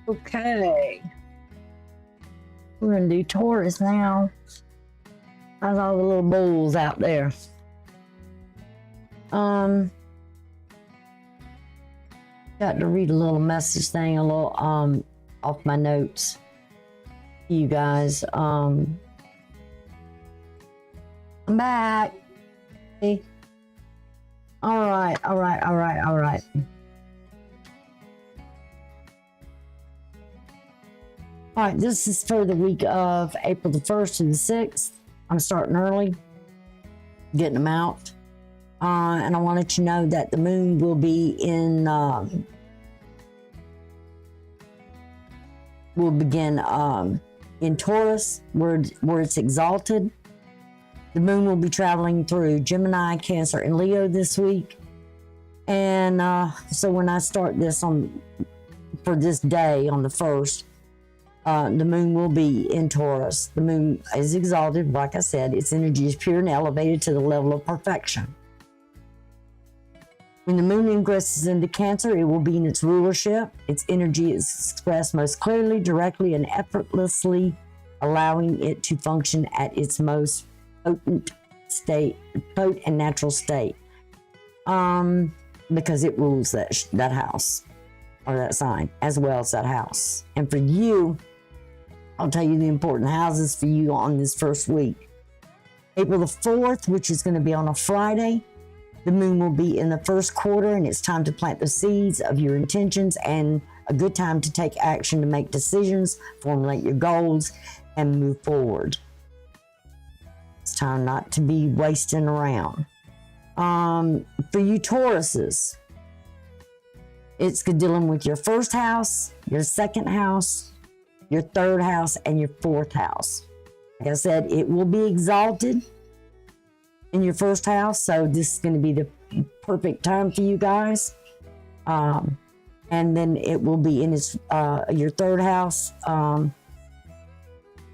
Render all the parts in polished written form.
Okay. We're going to do Taurus now. How's all the little bulls out there? Got to read a little message thing, a little off my notes. You guys, I'm back. Okay. All right. All right, this is for the week of April the 1st to the 6th. I'm starting early, getting them out. And I want to let you know that the moon will be will begin in Taurus, where it's exalted. The moon will be traveling through Gemini, Cancer, and Leo this week. And so when I start this for this day on the 1st, the moon will be in Taurus. The moon is exalted, like I said. Its energy is pure and elevated to the level of perfection. When the moon ingresses into Cancer, it will be in its rulership. Its energy is expressed most clearly, directly, and effortlessly, allowing it to function at its most potent and natural state. Because it rules that house, or that sign, as well as that house. And for you, I'll tell you the important houses for you on this first week. April the 4th, which is going to be on a Friday, the moon will be in the first quarter, and it's time to plant the seeds of your intentions and a good time to take action, to make decisions, formulate your goals, and move forward. It's time not to be wasting around. For you Tauruses, it's dealing with your first house, your second house, your third house, and your fourth house. Like I said, it will be exalted in your first house, so this is going to be the perfect time for you guys. And then it will be in your third house,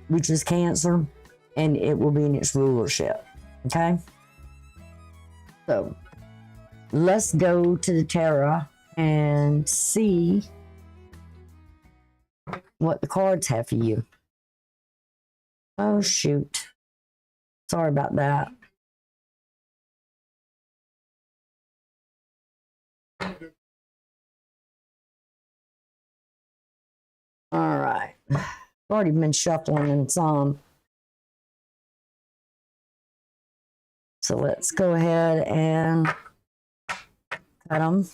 which is Cancer, and it will be in its rulership. Okay? So, let's go to the tarot and see what the cards have for you. Oh, shoot. Sorry about that. All right. I've already been shuffling in some. So let's go ahead and cut them.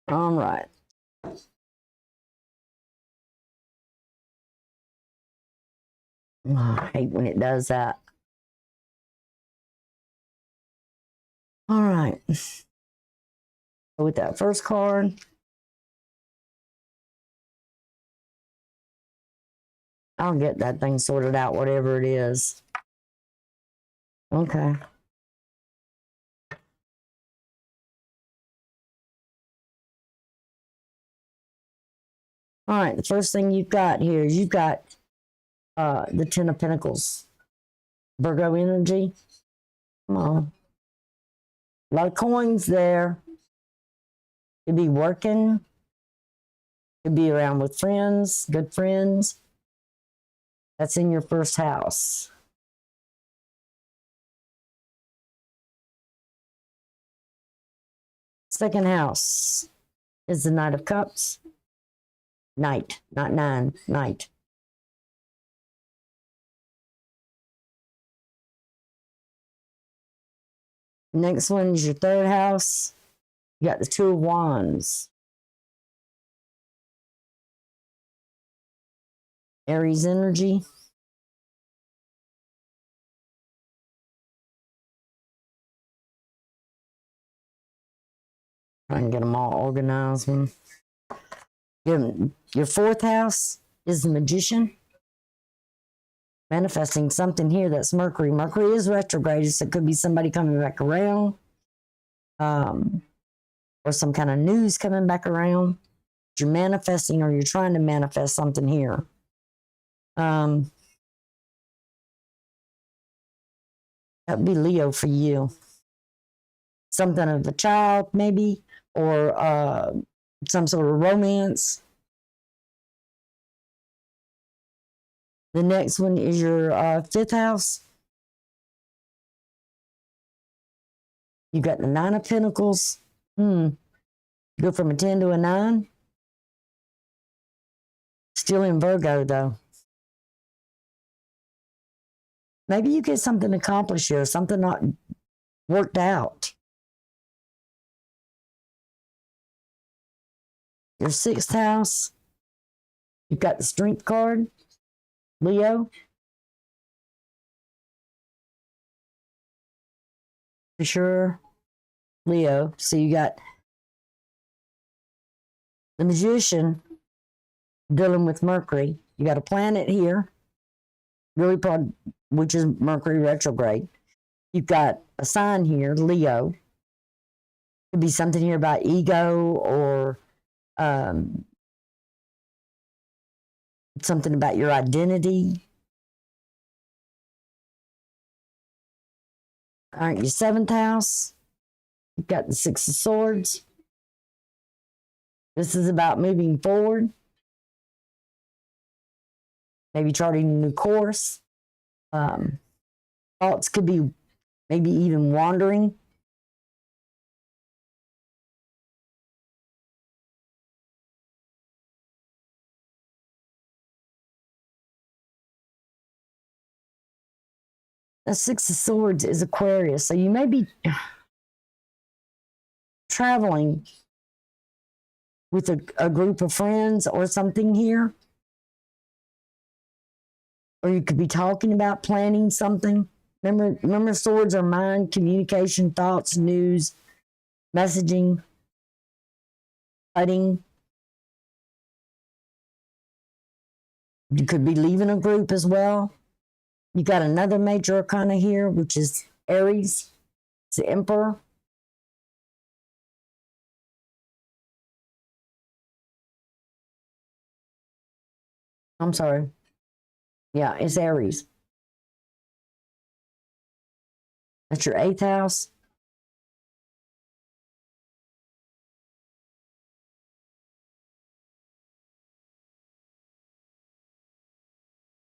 All right. Oh, I hate when it does that. All right. With that first card. I'll get that thing sorted out, whatever it is. Okay. All right, the first thing you've got here is you've got the Ten of Pentacles. Virgo energy. Come on. A lot of coins there. Could be working. Could be around with friends, good friends. That's in your first house. Second house is the Knight of Cups. Knight, not nine, Knight. Next one is your third house. You got the Two of Wands. Aries energy. Try and get them all organized. Your fourth house is the Magician. Manifesting something here, that's Mercury. Mercury is retrograde, so it could be somebody coming back around. Or some kind of news coming back around. You're manifesting, or you're trying to manifest something here. That would be Leo for you. something of a child, maybe, or some sort of romance. The next one is your 5th house. You got the 9 of Pentacles. Go from a 10 to a 9. Still in Virgo, though. Maybe you get something accomplished here, something not worked out. Your 6th house, you've got the Strength card, Leo. For sure, Leo. So you got the Magician dealing with Mercury. You got a planet here, really probably, which is Mercury retrograde. You've got a sign here, Leo. Could be something here about ego or something about your identity. All right, your 7th house. You've got the 6 of Swords. This is about moving forward. Maybe charting a new course. Thoughts could be maybe even wandering. The 6 of Swords is Aquarius, so you may be traveling with a group of friends or something here. Or you could be talking about planning something. Remember swords are mind, communication, thoughts, news, messaging, cutting. You could be leaving a group as well. You got another major arcana here, which is Aries. It's the Emperor. I'm sorry. Yeah, it's Aries. That's your 8th house.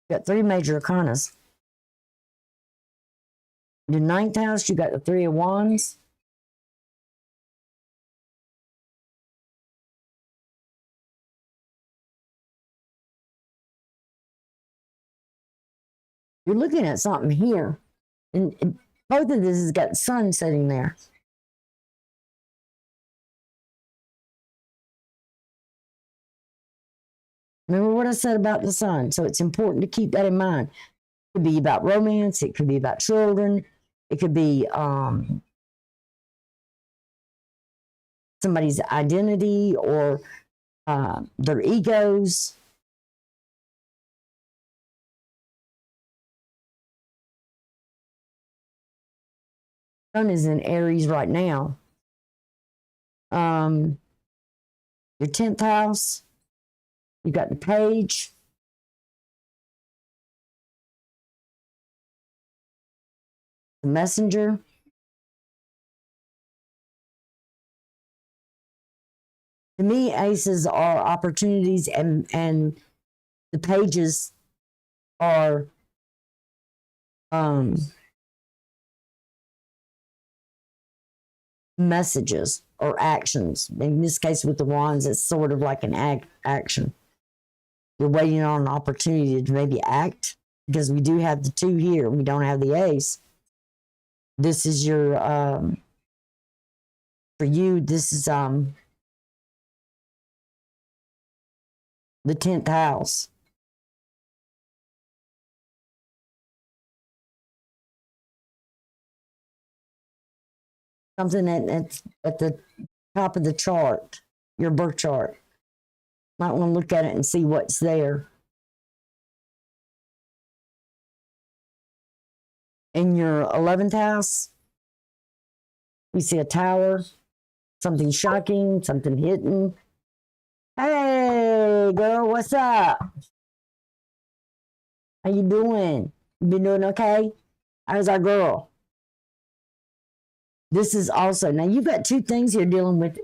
You got 3 major arcanas. Your 9th house, you got the 3 of Wands. You're looking at something here. And both of this has got the sun sitting there. Remember what I said about the sun? So it's important to keep that in mind. It could be about romance. It could be about children. It could be somebody's identity or their egos. Sun is in Aries right now. Your 10th house, you got the Page. The Messenger. To me, aces are opportunities and the pages are messages or actions. In this case, with the wands, it's sort of like an action. You're waiting on an opportunity to maybe act, because we do have the 2 here. We don't have the ace. This is your, for you, this is the 10th house. Something that's at the top of the chart, your birth chart. Might want to look at it and see what's there. In your 11th house, we see a tower, something shocking, something hidden. Hey, girl, what's up? How you doing? You been doing okay? How's our girl? This is also, now you've got two things here dealing with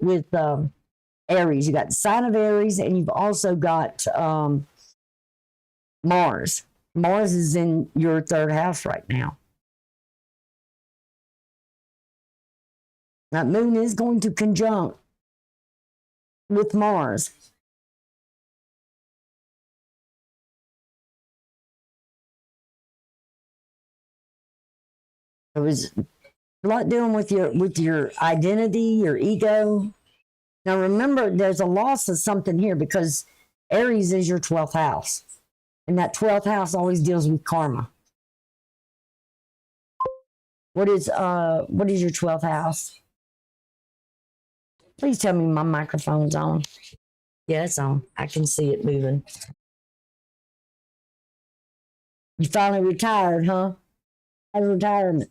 Aries. You got the sign of Aries, and you've also got Mars. Mars is in your third house right now. That moon is going to conjunct with Mars. It was a lot dealing with your identity, your ego. Now remember, there's a loss of something here because Aries is your 12th house. And that 12th house always deals with karma. What is your 12th house? Please tell me my microphone's on. Yeah, it's on. I can see it moving. You finally retired, huh? How's retirement?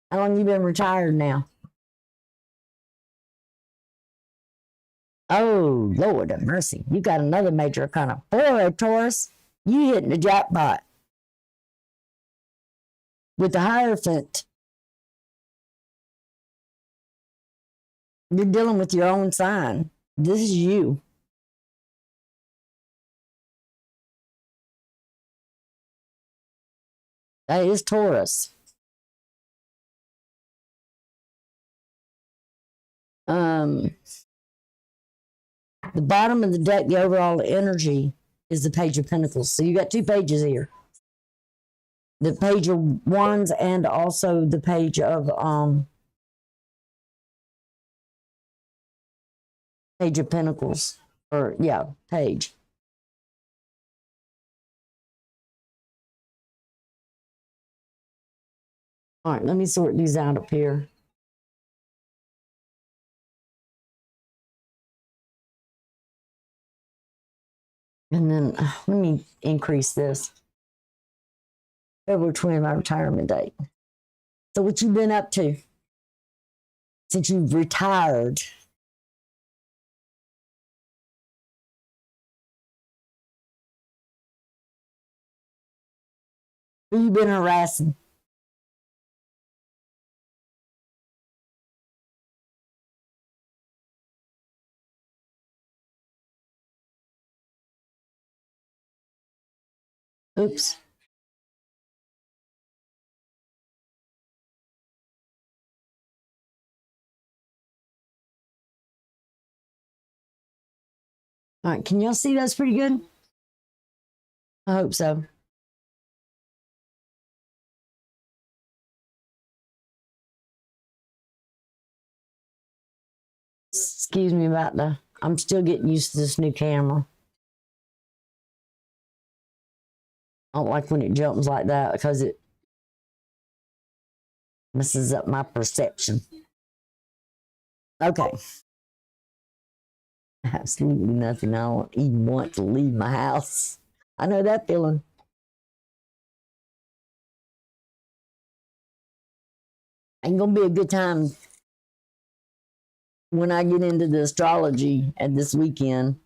How long you been retired now? Oh, Lord have mercy. You got another major arcana. Boy, Taurus, you hitting the jackpot. With the Hierophant, you're dealing with your own sign. This is you. That is Taurus. The bottom of the deck, the overall energy, is the Page of Pentacles. So you got two pages here. The Page of Wands and also the Page of Page of Pentacles. Or yeah, Page. All right, let me sort these out up here. And then let me increase this. February 20th, my retirement date. So what you been up to since you've retired? Who you been harassing? Oops. All right, can y'all see those pretty good? I hope so. Excuse me about the, I'm still getting used to this new camera. I don't like when it jumps like that because it messes up my perception. Okay. Absolutely nothing. I don't even want to leave my house. I know that feeling. Ain't gonna be a good time when I get into the astrology at this weekend.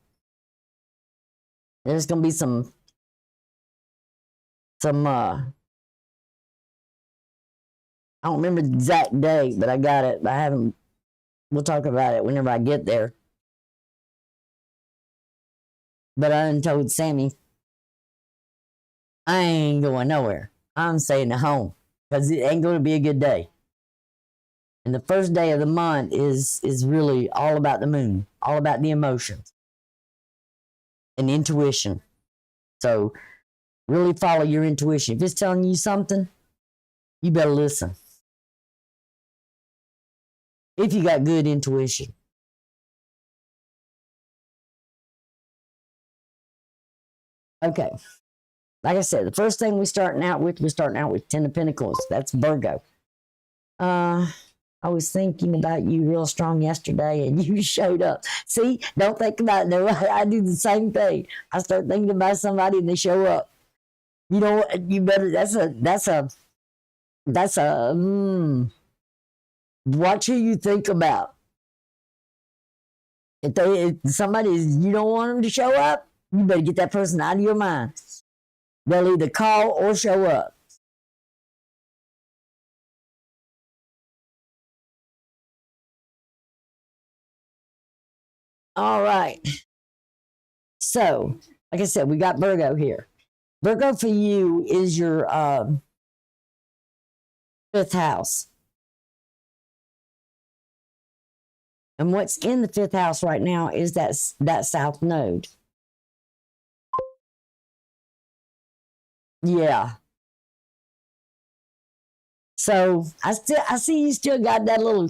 There's gonna be some I don't remember the exact date, but I got it. I haven't, we'll talk about it whenever I get there. But I done told Sammy, I ain't going nowhere. I'm staying at home because it ain't going to be a good day. And the first day of the month is really all about the moon, all about the emotions and intuition. So really follow your intuition. If it's telling you something, you better listen. If you got good intuition. Okay. Like I said, the first thing we're starting out with Ten of Pentacles. That's Virgo. I was thinking about you real strong yesterday and you showed up. See, don't think about it. No, I do the same thing. I start thinking about somebody and they show up. You know, you better, watch who you think about. If somebody you don't want them to show up, you better get that person out of your mind. They'll either call or show up. All right. So, like I said, we got Virgo here. Virgo for you is your fifth house. And what's in the fifth house right now is that south node. Yeah. So I see you still got that little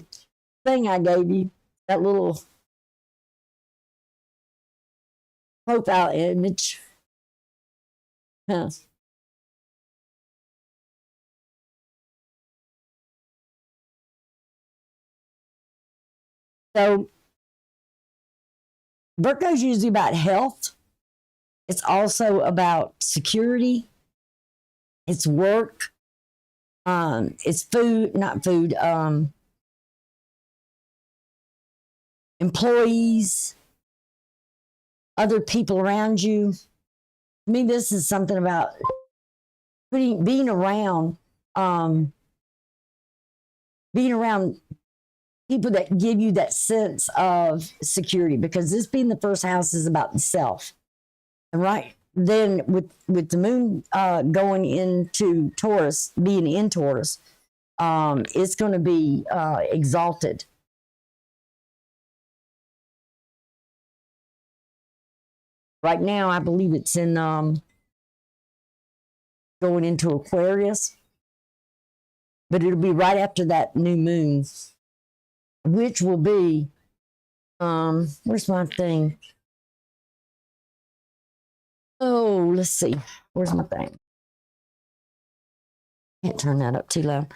thing I gave you, that little profile image. Huh. So Virgo's usually about health. It's also about security. It's work. It's food, not food. Employees, other people around you. I mean, this is something about being around, um, being around people that give you that sense of security. Because this being the first house is about the self, and right then with the moon going into Taurus, being in Taurus, it's going to be exalted. Right now, I believe it's in going into Aquarius, but it'll be right after that new moon, which will be where's my thing? Oh, let's see. Where's my thing? Can't turn that up too loud.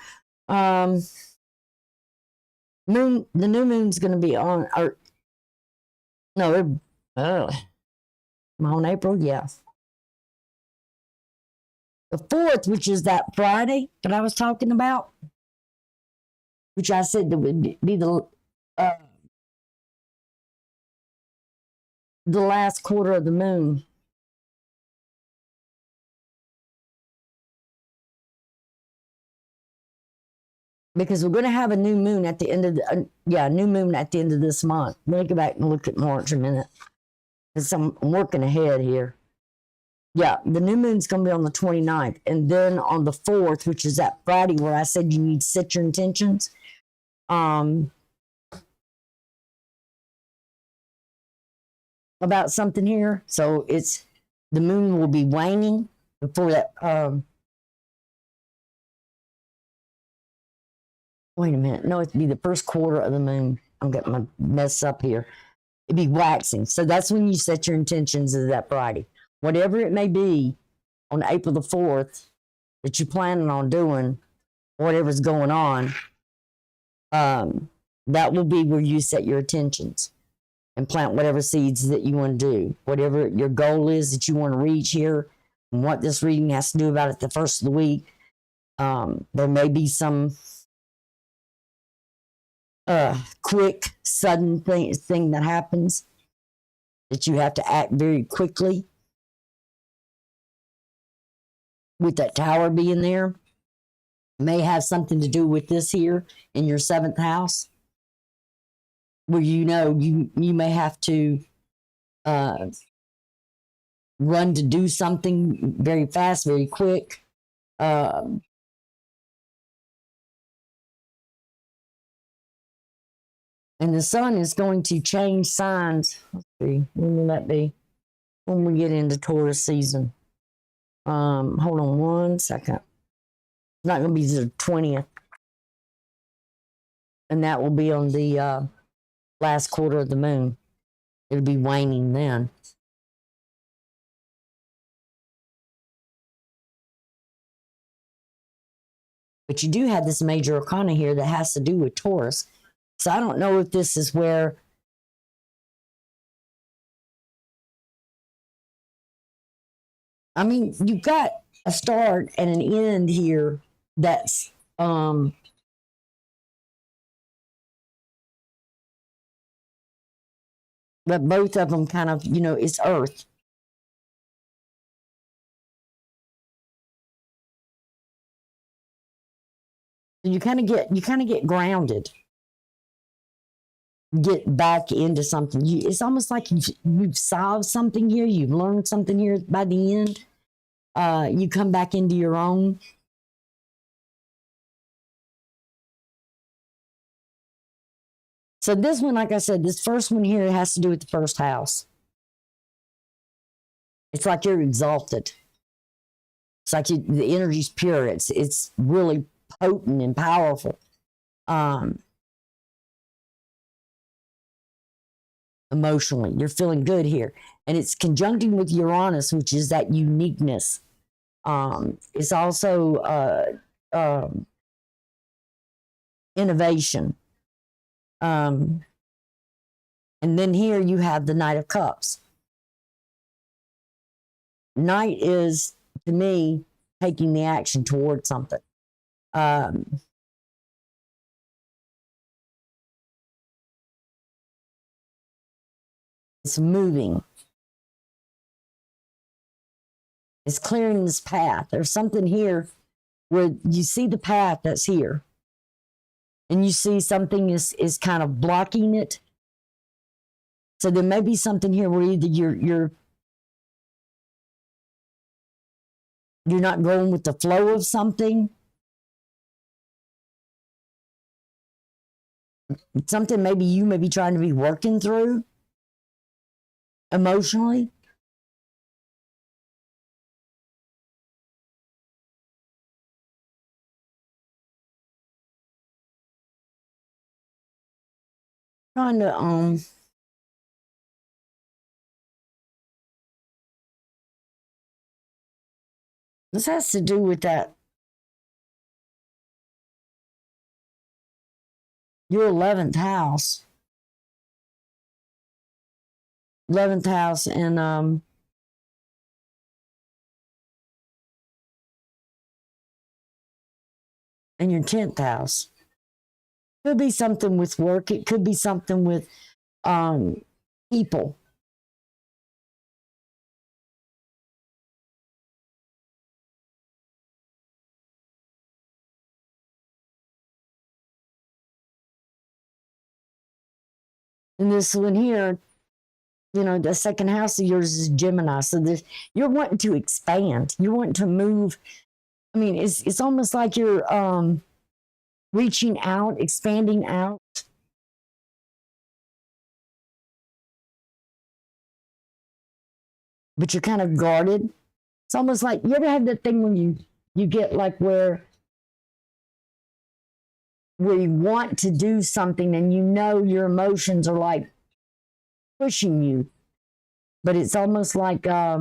The new moon's going to be on, or no, on April, yeah. The 4th, which is that Friday that I was talking about, which I said that would be the last quarter of the moon. Because we're going to have a new moon at the end of new moon at the end of this month. Let me go back and look at March a minute, because I'm working ahead here. Yeah, the new moon's going to be on the 29th. And then on the 4th, which is that Friday where I said you need to set your intentions, about something here. So it's the moon will be waning before that. Wait a minute. No, it'd be the first quarter of the moon. I'm getting my mess up here. It'd be waxing. So that's when you set your intentions, is that Friday. Whatever it may be on April the 4th that you're planning on doing, whatever's going on, that will be where you set your intentions and plant whatever seeds that you want to do. Whatever your goal is that you want to reach here, and what this reading has to do about it the first of the week. There may be some quick, sudden thing that happens that you have to act very quickly. With that tower being there, may have something to do with this here in your 7th house, where you may have to run to do something very fast, very quick. And the sun is going to change signs. Let's see, when will that be? When we get into Taurus season. Hold on one second. It's not going to be the 20th. And that will be on the last quarter of the moon. It'll be waning then. But you do have this major arcana here that has to do with Taurus. So I don't know if this is where you've got a start and an end here that's but both of them kind of, it's earth. You kind of get grounded. get back into something. It's almost like you've solved something here. You've learned something here by the end. You come back into your own. So this one, like I said, this first one here has to do with the first house. It's like you're exalted. It's like the energy's pure. It's really potent and powerful. Emotionally, you're feeling good here. And it's conjuncting with Uranus, which is that uniqueness. It's also innovation. And then here you have the Knight of Cups. Knight is, to me, taking the action towards something. It's moving. It's clearing this path. There's something here where you see the path that's here. And you see something is kind of blocking it. So there may be something here where either you're not going with the flow of something. Something maybe you may be trying to be working through emotionally. Trying to this has to do with that your 11th house. 11th house and your 10th house. Could be something with work. It could be something with people. And this one here, you know, the second house of yours is Gemini. So you're wanting to expand. You're wanting to move. I mean, it's almost like you're reaching out, expanding out. But you're kind of guarded. It's almost like, you ever had that thing when you get like where you want to do something and you know your emotions are like pushing you, but it's almost like let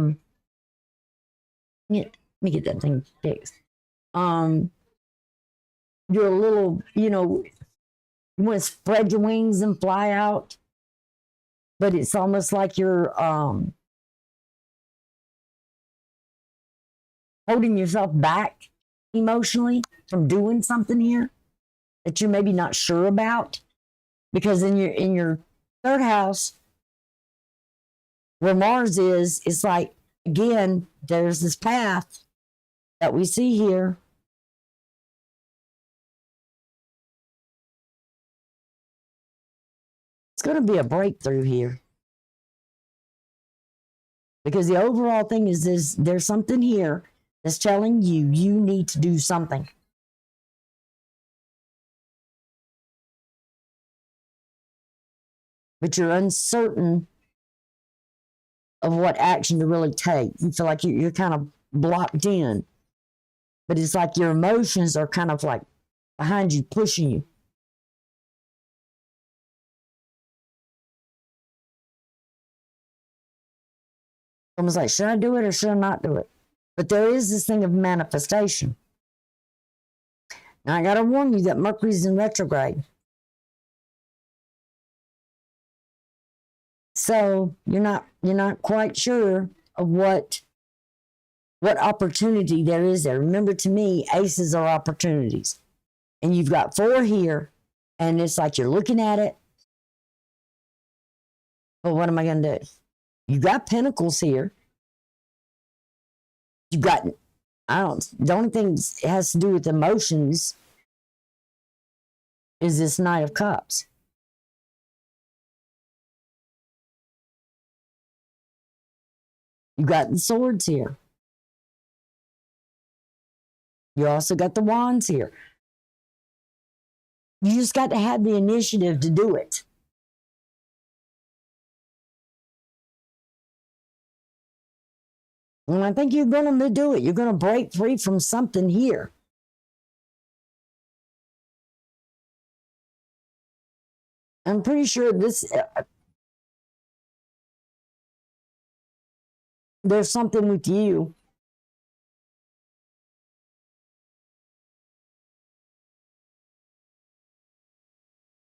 me get that thing fixed. You're a little, you know, you want to spread your wings and fly out, but it's almost like you're holding yourself back emotionally from doing something here that you're maybe not sure about, because in your third house where Mars is, it's like, again, there's this path that we see here. It's going to be a breakthrough here. Because the overall thing is there's something here that's telling you need to do something. But you're uncertain of what action to really take. You feel like you're kind of blocked in. But it's like your emotions are kind of like behind you, pushing you. Almost like, should I do it or should I not do it? But there is this thing of manifestation. Now, I got to warn you that Mercury's in retrograde. So you're not quite sure of what opportunity there is there. Remember, to me, aces are opportunities. And you've got 4 here, and it's like you're looking at it. But what am I going to do? You've got pentacles here. You've got, the only thing that has to do with emotions is this Knight of Cups. You got the swords here. You also got the wands here. You just got to have the initiative to do it. And I think you're going to do it. You're going to break free from something here. I'm pretty sure there's something with you.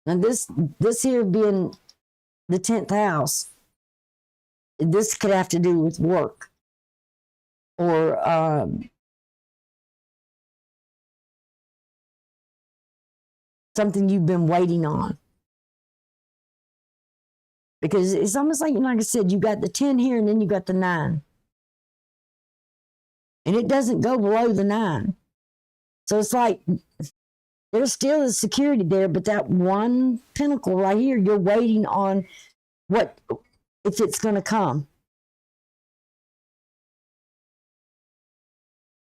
And this here being the 10th house, this could have to do with work or something you've been waiting on. Because it's almost like I said, you got the 10 here and then you got the 9. And it doesn't go below the 9. So it's like there still is security there, but that one pentacle right here, you're waiting on what, if it's going to come.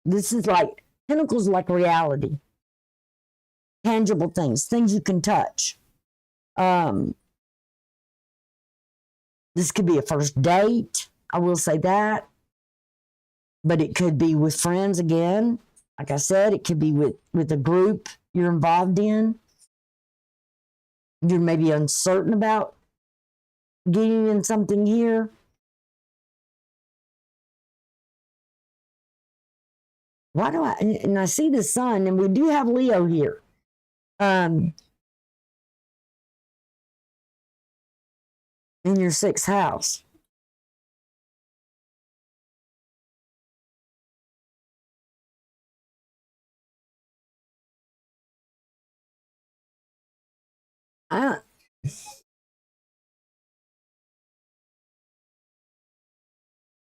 This is like, pentacles like reality. Tangible things you can touch. This could be a first date, I will say that. But it could be with friends again. Like I said, it could be with a group you're involved in. You're maybe uncertain about getting in something here. Why do and I see the sun, and we do have Leo here. In your 6th house.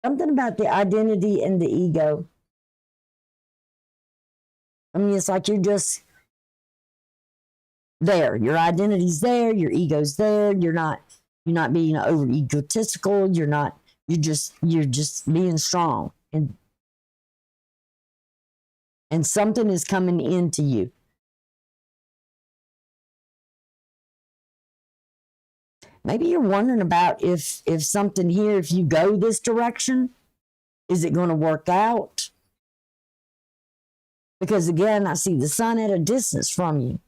Something about the identity and the ego. I mean, it's like you're just there. Your identity's there. Your ego's there. You're not being over egotistical. You're just being strong. And something is coming into you. Maybe you're wondering about if something here, if you go this direction, is it going to work out? Because again, I see the sun at a distance from you.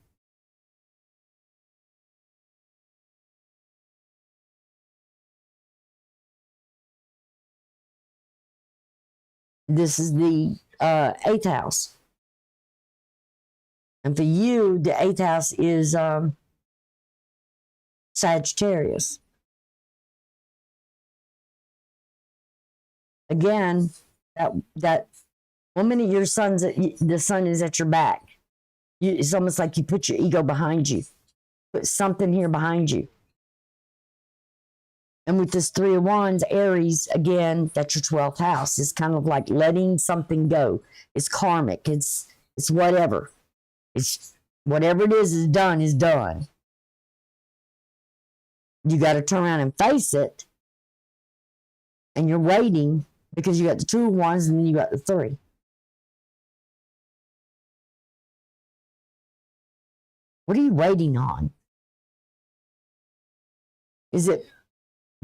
This is the 8th house. And for you, the 8th house is Sagittarius. Again, that 1 minute the sun is at your back. It's almost like you put your ego behind you. Put something here behind you. And with this 3 of Wands, Aries, again, that's your 12th house. It's kind of like letting something go. It's karmic. It's whatever. It's whatever it is done is done. You got to turn around and face it. And you're waiting because you got the 2 of Wands and then you got the 3. What are you waiting on? Is it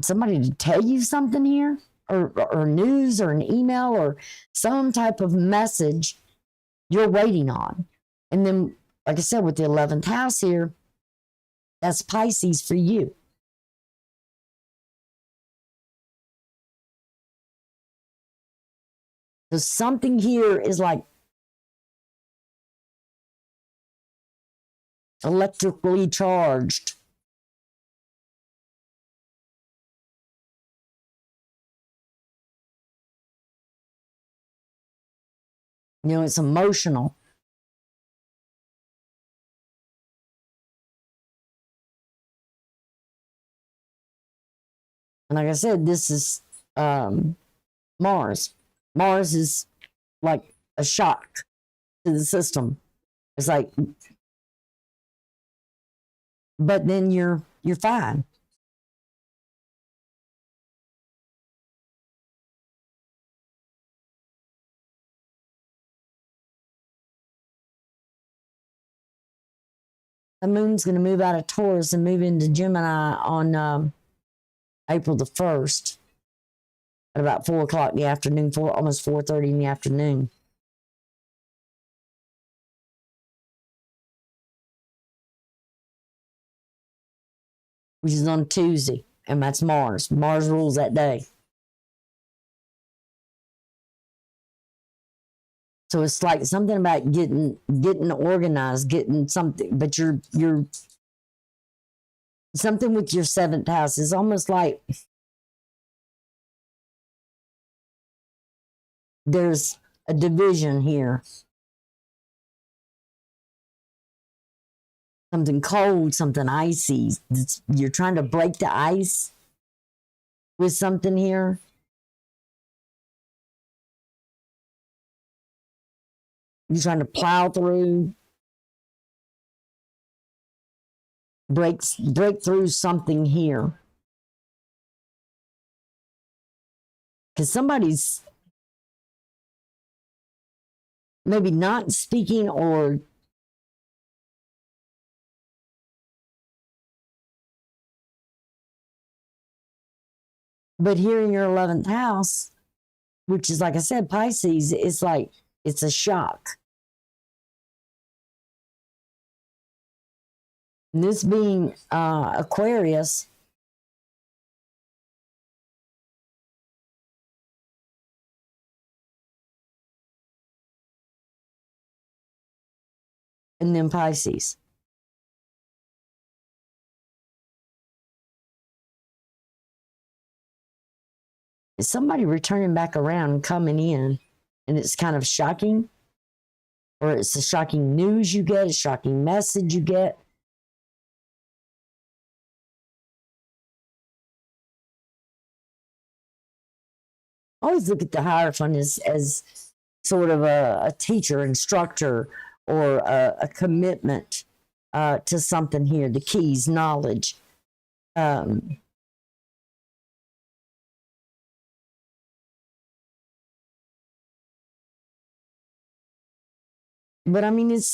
somebody to tell you something here? Or news or an email or some type of message you're waiting on? And then, like I said, with the 11th house here, that's Pisces for you. So something here is like electrically charged. It's emotional. And like I said, this is Mars. Mars is like a shock to the system. It's like, but then you're fine. The moon's going to move out of Taurus and move into Gemini on April the 1st at about 4 o'clock in the afternoon, almost 4:30 in the afternoon. Which is on Tuesday, and that's Mars. Mars rules that day. So it's like something about getting organized, getting something, but you're something with your 7th house is almost like there's a division here. Something cold, something icy. You're trying to break the ice with something here. You're trying to plow through, break through something here. Because somebody's maybe not speaking or but here in your 11th house, which is, like I said, Pisces, it's like it's a shock. And this being Aquarius, and then Pisces. Is somebody returning back around and coming in, and it's kind of shocking, or it's a shocking news you get, a shocking message you get. I always look at the Hierophant as sort of a teacher, instructor, or a commitment to something here, the keys, knowledge. But I mean, it's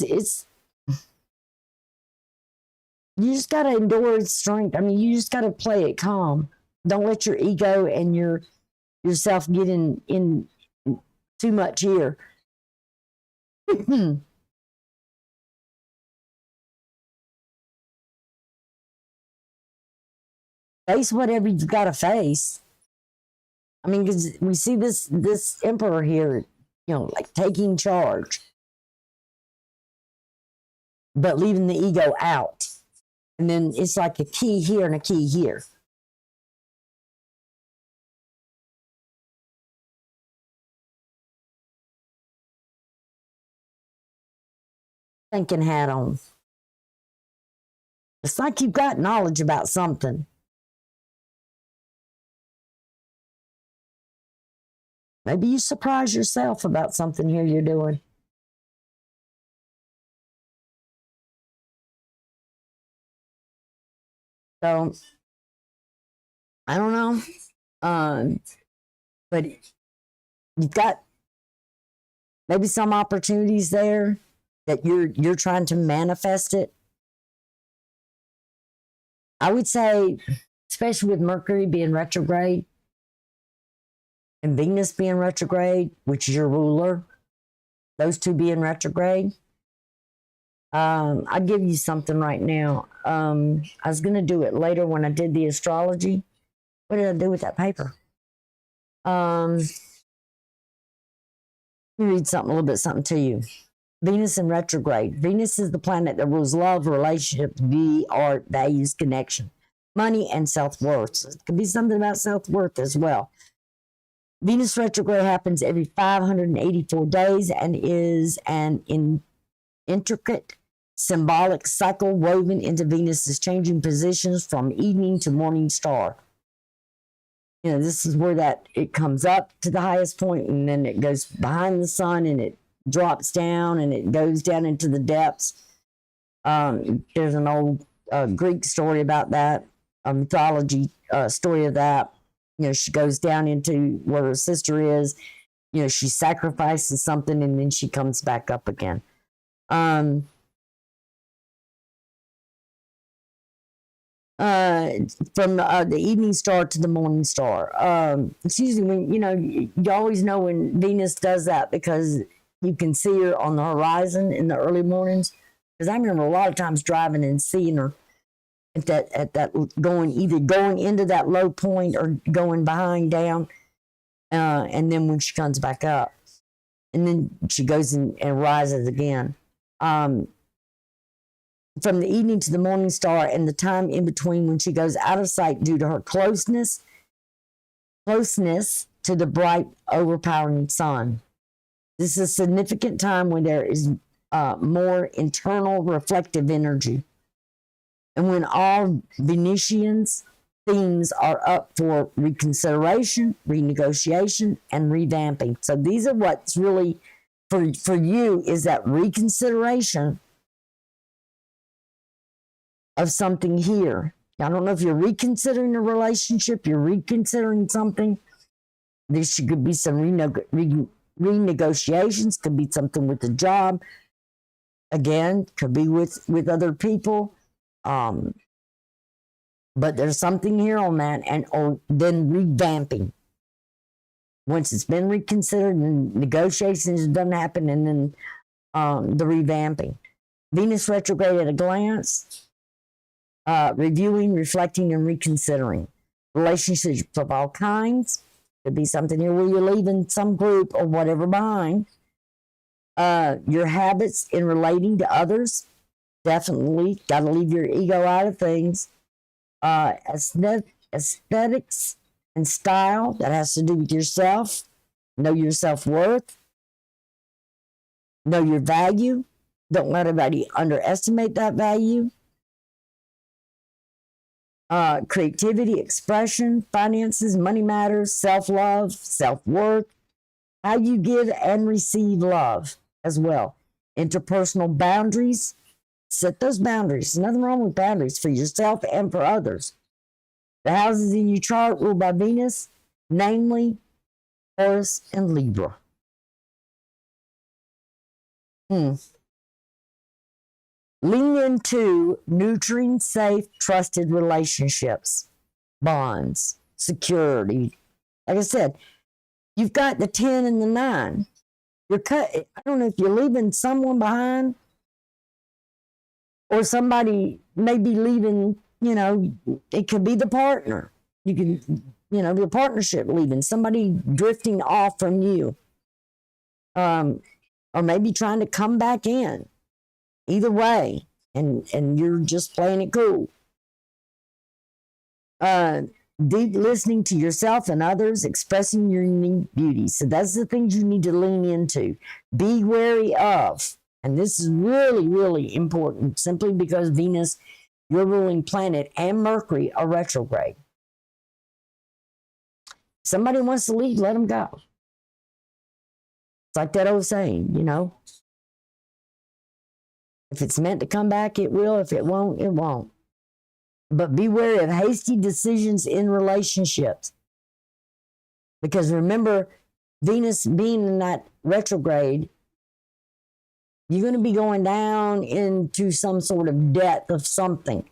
you just got to endure its strength. I mean, you just got to play it calm. Don't let your ego and yourself get in too much here. Face whatever you've got to face. I mean, because we see this emperor here, like taking charge, but leaving the ego out. And then it's like a key here and a key here. Thinking hat on. It's like you've got knowledge about something. Maybe you surprise yourself about something here you're doing. So, I don't know. But you've got maybe some opportunities there that you're trying to manifest it. I would say, especially with Mercury being retrograde and Venus being retrograde, which is your ruler, those two being retrograde, I'll give you something right now. I was going to do it later when I did the astrology. What did I do with that paper? Let me read something, a little bit something to you. Venus in retrograde. Venus is the planet that rules love, relationships, beauty, art, values, connection, money, and self-worth. So it could be something about self-worth as well. Venus retrograde happens every 584 days and is an intricate symbolic cycle woven into Venus's changing positions from evening to morning star. This is where it comes up to the highest point, and then it goes behind the sun, and it drops down, and it goes down into the depths. There's an old Greek story about that, a mythology story of that. She goes down into where her sister is. She sacrifices something, and then she comes back up again. uh, from the evening star to the morning star. It's usually when, you always know when Venus does that because you can see her on the horizon in the early mornings. Because I remember a lot of times driving and seeing her at that either going into that low point or going behind down, and then when she comes back up, and then she goes and rises again. From the evening to the morning star and the time in between when she goes out of sight due to her closeness to the bright, overpowering sun. This is a significant time when there is more internal reflective energy. And when all Venetians themes are up for reconsideration, renegotiation, and revamping. So these are what's really for you is that reconsideration of something here. I don't know if you're reconsidering a relationship, you're reconsidering something. There could be some renegotiations, could be something with the job. Again, could be with other people. But there's something here on that, or then revamping. Once it's been reconsidered and negotiations done happen, and then the revamping. Venus retrograde at a glance. Reviewing, reflecting, and reconsidering. Relationships of all kinds. Could be something here where you're leaving some group or whatever behind. Your habits in relating to others. Definitely got to leave your ego out of things. Aesthetics and style, that has to do with yourself. Know your self-worth. Know your value. Don't let anybody underestimate that value. Creativity, expression, finances, money matters, self-love, self-worth, how you give and receive love as well. Interpersonal boundaries, set those boundaries. There's nothing wrong with boundaries for yourself and for others. The houses in your chart ruled by Venus, namely Taurus and Libra. Lean into nurturing, safe, trusted relationships, bonds, security. Like I said, you've got the 10 and the 9. I don't know if you're leaving someone behind or somebody may be leaving, it could be the partner. You can, the partnership leaving, somebody drifting off from you. Or maybe trying to come back in. Either way, and you're just playing it cool. Deep listening to yourself and others, expressing your unique beauty. So that's the things you need to lean into. Be wary of, and this is really, really important, simply because Venus, your ruling planet, and Mercury are retrograde. Somebody wants to leave, let them go. It's like that old saying, If it's meant to come back, it will. If it won't, it won't. But be wary of hasty decisions in relationships. Because remember, Venus being in that retrograde, you're going to be going down into some sort of debt of something.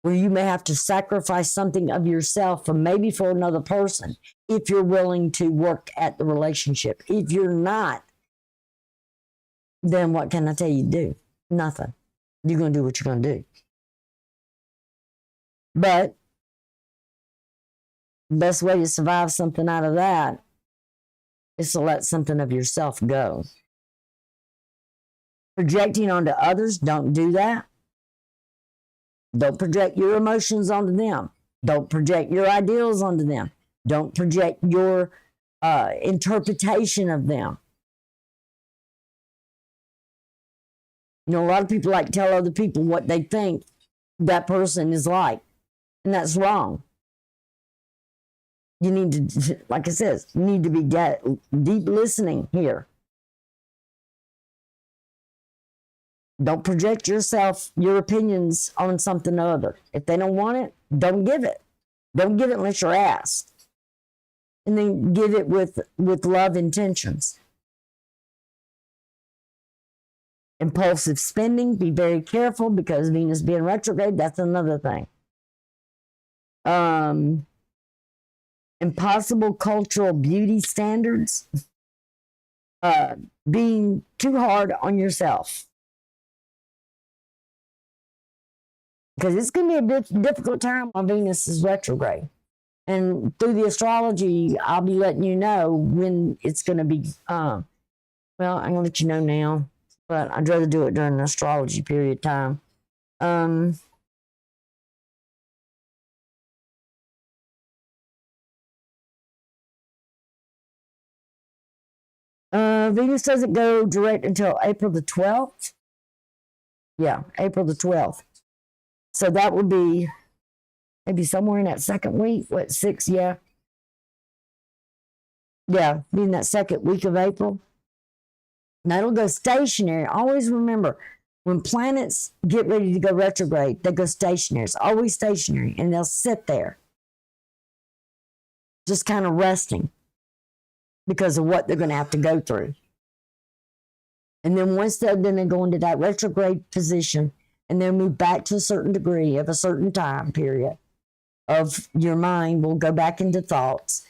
Where you may have to sacrifice something of yourself maybe for another person. If you're willing to work at the relationship. If you're not, then what can I tell you to do? Nothing. You're going to do what you're going to do. But the best way to survive something out of that is to let something of yourself go. Projecting onto others, don't do that. Don't project your emotions onto them. Don't project your ideals onto them. Don't project your interpretation of them. A lot of people like to tell other people what they think that person is like, and that's wrong. You need to, like I said, you need to be deep listening here. Don't project your opinions on something other. If they don't want it, don't give it. Don't give it unless you're asked. And then give it with love intentions. Impulsive spending, be very careful because Venus being retrograde, that's another thing. Impossible cultural beauty standards, being too hard on yourself. Because it's going to be a difficult time while Venus is retrograde. And through the astrology, I'll be letting you know when it's going to be, well, I'm going to let you know now, but I'd rather do it during the astrology period time. Venus doesn't go direct until April the 12th. Yeah, April the 12th. So that would be maybe somewhere in that second week. What, 6? Yeah. Yeah, being that second week of April. Now it'll go stationary. Always remember, when planets get ready to go retrograde, they go stationary. It's always stationary, and they'll sit there, just kind of resting because of what they're going to have to go through. And then once they go into that retrograde position, and they'll move back to a certain degree of a certain time period of your mind will go back into thoughts,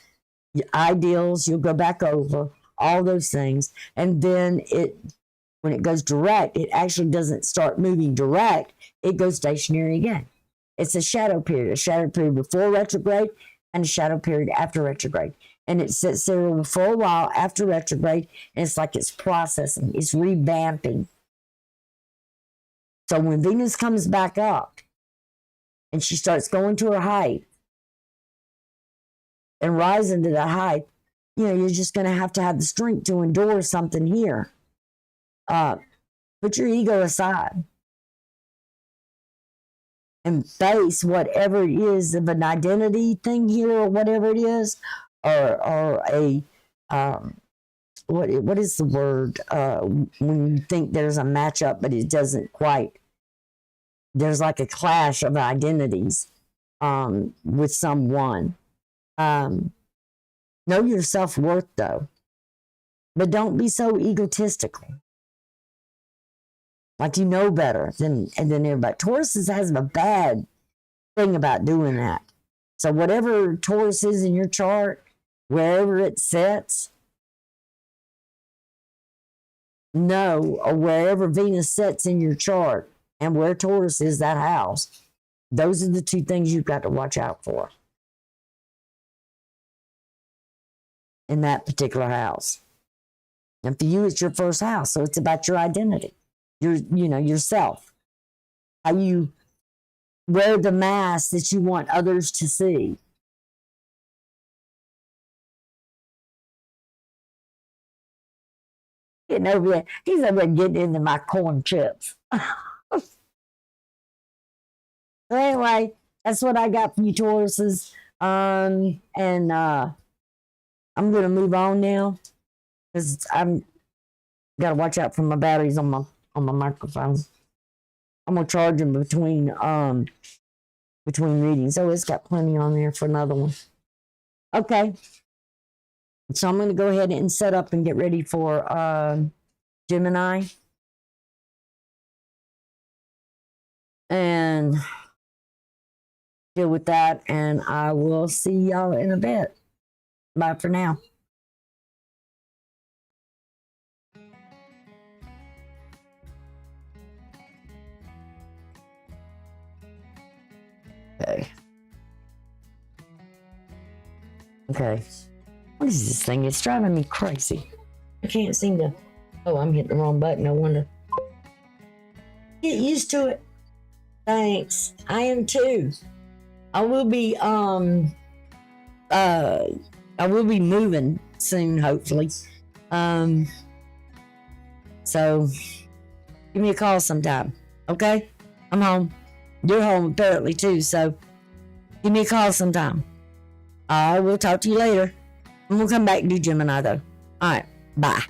your ideals, you'll go back over, all those things. And then when it goes direct, it actually doesn't start moving direct, it goes stationary again. It's a shadow period before retrograde and a shadow period after retrograde. And it sits there for a while after retrograde, and it's like it's processing, it's revamping. So when Venus comes back up and she starts going to her height and rising to the height, you're just going to have the strength to endure something here. Put your ego aside and face whatever it is of an identity thing here, or whatever it is, or a what is the word when you think there's a matchup but it doesn't quite, there's like a clash of identities with someone. Know your self-worth though, but don't be so egotistical, like you know better than everybody. Taurus has a bad thing about doing that. So whatever Taurus is in your chart, wherever it sits, or wherever Venus sits in your chart and where Taurus is, that house, those are the two things you've got to watch out for in that particular house. And for you, it's your first house, so it's about your identity, yourself, how you wear the mask that you want others to see. He's over there getting into my corn chips. So anyway, that's what I got for you, Tauruses. And I'm going to move on now because I'm got to watch out for my batteries on my microphone. I'm going to charge them between readings. Oh, it's got plenty on there for another one. Okay. So I'm going to go ahead and set up and get ready for Gemini. And deal with that. And I will see y'all in a bit. Bye for now. Okay. What is this thing? It's driving me crazy. I can't seem to... Oh, I'm hitting the wrong button. No wonder. Get used to it. Thanks. I am too. I will be moving soon, hopefully. So give me a call sometime. Okay? I'm home. You're home apparently too, so give me a call sometime. I will talk to you later. I'm gonna come back and do Gemini though. All right. Bye.